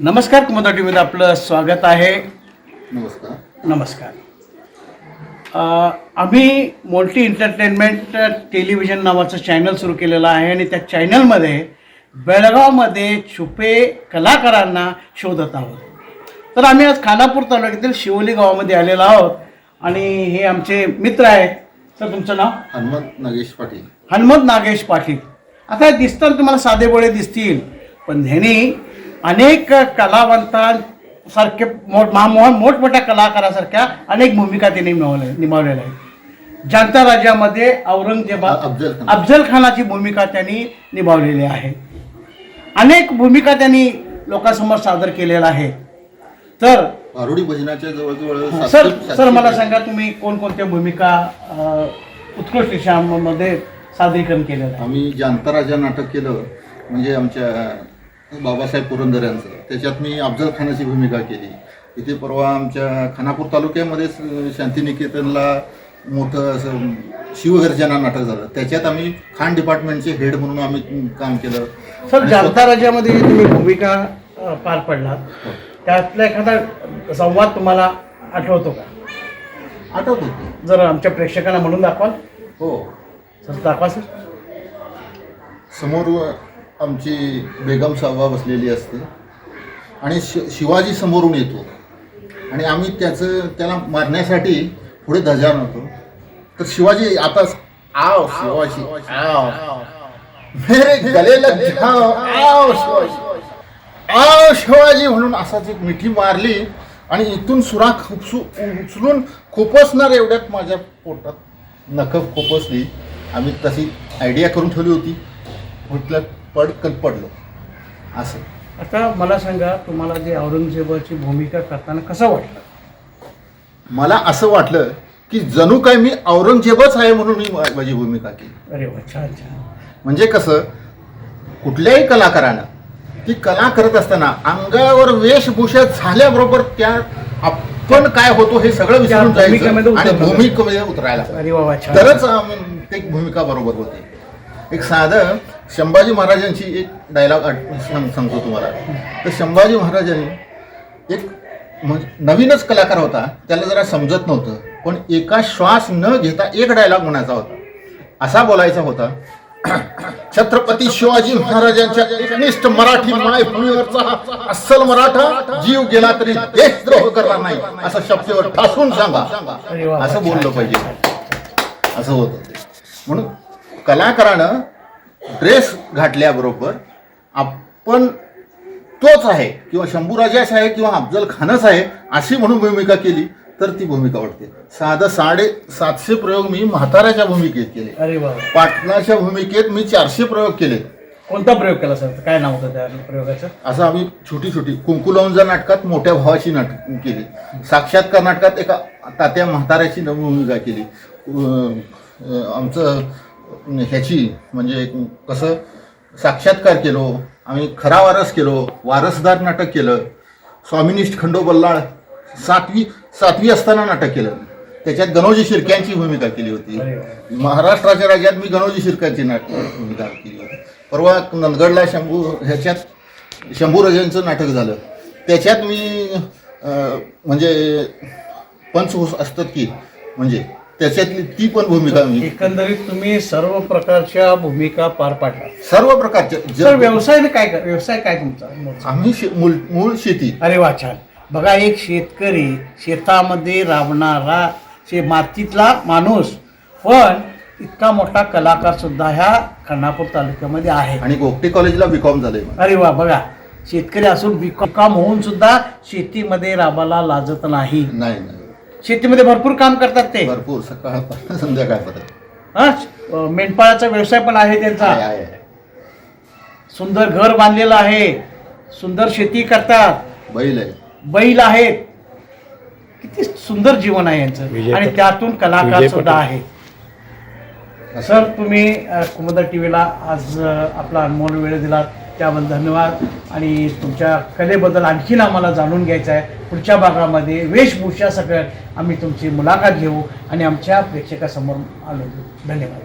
नमस्कार, कुमुदा टीव्हीमध्ये आपलं स्वागत आहे. नमस्कार. आम्ही मोल्टी एंटरटेनमेंट टेलिव्हिजन नावाचं चॅनल सुरू केलेलं आहे आणि त्या चॅनलमध्ये बेळगावमध्ये छुपे कलाकारांना शोधत आहोत. तर आम्ही आज खानापूर तालुक्यातील शिवोली गावामध्ये आलेलो आहोत आणि हे आमचे मित्र आहेत. सर, तुमचं नाव? हनुमंत नागेश पाटील. हनुमंत नागेश पाटील. आता दिसतात तुम्हाला साधेबोळे दिसतील, पण ह्यांनी अनेक कलावंतांसारखे मोठमोठ्या कलाकारासारख्या अनेक भूमिका त्यांनी निभावलेल्या आहेत. जनता राज्यामध्ये अफजल खानाची भूमिका त्यांनी निभावलेली आहे. अनेक भूमिका त्यांनी लोकांसमोर सादर केलेल्या आहेत. तर आरोडी भजनाच्या जवळजवळ सर मला सांगा, तुम्ही कोणकोणत्या भूमिका उत्कृष्ट यशामध्ये सादरीकरण केलेलं आहे? आम्ही जनता राजा नाटक केलं, म्हणजे आमच्या बाबासाहेब पुरंदर यांचं. त्याच्यात मी अफजल खानाची भूमिका केली. इथे परवा आमच्या खानापूर तालुक्यामध्येच शांतिनिकेतनला मोठं असं शिवगर्जना नाटक झालं. त्याच्यात आम्ही खान डिपार्टमेंटचे हेड म्हणून आम्ही काम केलं. सर, जनता राज्यामध्ये जी तुम्ही भूमिका पार पडलात, त्यातला एखादा संवाद तुम्हाला आठवतो का? आठवतो. जर आमच्या प्रेक्षकांना म्हणून दाखवाल? हो सर, दाखवा. सर, समोर आमची बेगम साहबा बसलेली असते आणि शिवाजी समोरून येतो आणि आम्ही त्याला मारण्यासाठी पुढे धजा नव्हतो. तर शिवाजी आता आओ शिवाजी आओ मेरे गले लग जाओ, आओ शिवाजी आओ शिवाजी म्हणून असाच एक मिठी मारली आणि इथून सुराख उचलून खोपसणार एवढ्यात माझ्या पोटात नखं खोपसली. आम्ही तशी आयडिया करून ठेवली होती. म्हटलं पडकन पडलो असं. आता मला सांगा, तुम्हाला जे औरंगजेबाची भूमिका करताना कसं वाटलं? मला असं वाटलं की जणू काय मी औरंगजेबच आहे म्हणून मी माझी भूमिका केली. अरे वा, छान छान. म्हणजे कसं, कुठल्याही कलाकारानं ती कला करत असताना अंगावर वेशभूषा झाल्याबरोबर त्या आपण काय होतो हे सगळं विसरून जायचं आणि भूमिकेमध्ये उतरायला, तरच ते भूमिका बरोबर होते. एक साधं संभाजी महाराजांची एक डायलॉग सांगतो तुम्हाला. तर संभाजी महाराजांनी एक नवीनच कलाकार होता, त्याला जरा समजत नव्हतं, पण एका श्वास न घेता एक डायलॉग म्हणायचा होता. असा बोलायचा होता, छत्रपती शिवाजी महाराजांच्या एकनिष्ठ मराठी मायभूमीवरचा अस्सल मराठा जीव गेला तरी देशद्रोह करणार नाही असं शब्दावर ठासून सांगा. असं बोललं पाहिजे. असं होतं ते. म्हणून कलाकारानं ड्रेस घातल्याबरोबर आपण तोच आहे किंवा शंभूराजाच आहे किंवा अफजल खानच आहे अशी म्हणून भूमिका केली तर ती भूमिका वाटते. साधं 750 प्रयोग मी म्हाताऱ्याच्या भूमिकेत केले. अरे वा. पाटणाच्या भूमिकेत मी 400 प्रयोग केले. कोणता प्रयोग केला सर? काय नाव होतं त्या प्रयोगाचं? असं आम्ही छोटी छोटी कुंकुलावंजा नाटकात मोठ्या भावाची नाटक केली. साक्षात्कार नाटकात एका तात्या म्हाताऱ्याची भूमिका केली. आमचं ह्याची म्हणजे कसं साक्षात्कार केलो आम्ही, खरा वारस केलो, वारसदार नाटक केलं, स्वामिनिष्ठ खंडो बल्लाळ सातवी असताना नाटक केलं. त्याच्यात गणोजी शिर्क्यांची भूमिका केली होती. महाराष्ट्राच्या राज्यात मी गणोजी शिर्क्यांची भूमिका केली होती. परवा नंदगडला ह्याच्यात शंभूराजांचं नाटक झालं. त्याच्यात मी म्हणजे पंचहोस असतात की, म्हणजे त्याच्यातली ती पण भूमिका मी. एकंदरीत तुम्ही सर्व प्रकारच्या भूमिका पार पाडला. सर्व प्रकारच्या. व्यवसाय काय तुमचा? आम्ही मूळ शेती. अरे वा, छान. बघा, एक शेतकरी, शेतामध्ये राबणारा मातीतला माणूस, पण इतका मोठा कलाकार सुद्धा ह्या खानापूर तालुक्यामध्ये आहे. आणि गोगटे कॉलेजला बीकॉम झाले. अरे वा, बघा, शेतकरी असून बीकॉम होऊन सुद्धा शेतीमध्ये राबाला लाजत नाही. शेतीमध्ये भरपूर काम करतात ते, भरपूर, सकाळ संध्याकाळपर्यंत. मेंढपाळाचा व्यवसाय पण आहे त्यांचा. सुंदर घर बांधलेलं आहे, सुंदर शेती करतात, बैल आहेत. किती सुंदर जीवन आहे यांचं, आणि त्यातून कलाकार सुद्धा आहे. सर, तुम्ही कुमुदा टीव्हीला आज आपला अनमोल वेळ दिलात, त्याबद्दल धन्यवाद. आणि तुमच्या कलेबद्दल आणखीन आम्हाला जाणून घ्यायचं आहे. पुढच्या भागामध्ये वेशभूषा सगळं आम्ही तुमची मुलाखत घेऊ आणि आमच्या प्रेक्षकासमोर आलो. धन्यवाद.